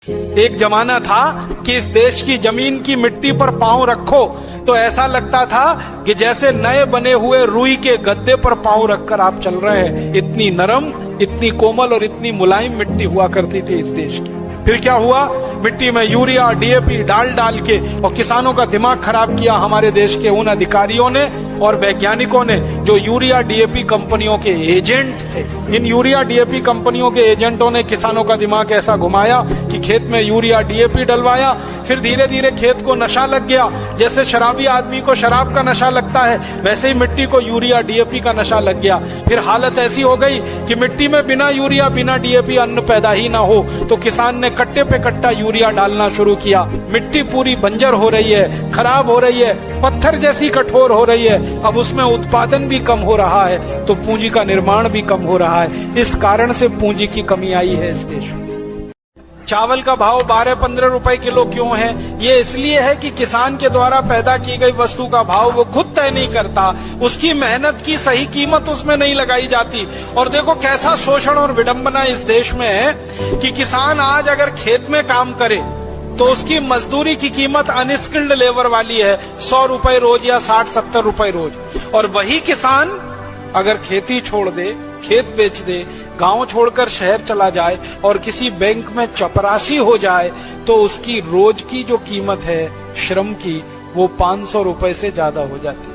एक जमाना था कि इस देश की जमीन की मिट्टी पर पांव रखो तो ऐसा लगता था कि जैसे नए बने हुए रुई के गद्दे पर पांव रखकर आप चल रहे हैं। इतनी नरम, इतनी कोमल और इतनी मुलायम मिट्टी हुआ करती थी इस देश की। फिर क्या हुआ, मिट्टी में यूरिया डीएपी डाल डाल के और किसानों का दिमाग खराब किया हमारे देश के उन अधिकारियों ने और वैज्ञानिकों ने जो यूरिया डीएपी कंपनियों के एजेंट थे। इन यूरिया डीएपी कंपनियों के एजेंटों ने किसानों का दिमाग ऐसा घुमाया कि खेत में यूरिया डीएपी डलवाया। फिर धीरे धीरे खेत को नशा लग गया। जैसे शराबी आदमी को शराब का नशा लगता है, वैसे ही मिट्टी को यूरिया डीएपी का नशा लग गया। फिर हालत ऐसी हो गई कि मिट्टी में बिना यूरिया बिना डीएपी अन्न पैदा ही ना हो, तो किसान ने कट्टे पे कट्टा यूरिया डालना शुरू किया। मिट्टी पूरी बंजर हो रही है, खराब हो रही है, पत्थर जैसी कठोर हो रही है। अब उसमें उत्पादन भी कम हो रहा है तो पूंजी का निर्माण भी कम हो रहा है। इस कारण से पूंजी की कमी आई है इस देश में। चावल का भाव 12-15 रुपए किलो क्यों है? ये इसलिए है कि किसान के द्वारा पैदा की गई वस्तु का भाव वो खुद तय नहीं करता, उसकी मेहनत की सही कीमत उसमें नहीं लगाई जाती। और देखो कैसा शोषण और विडंबना इस देश में है कि किसान आज अगर खेत में काम करे तो उसकी मजदूरी की कीमत अनस्किल्ड लेबर वाली है, 100 रुपए रोज या 60-70 रुपए रोज। और वही किसान अगर खेती छोड़ दे, खेत बेच दे, गांव छोड़कर शहर चला जाए और किसी बैंक में चपरासी हो जाए तो उसकी रोज की जो कीमत है श्रम की वो 500 रुपए से ज्यादा हो जाती है।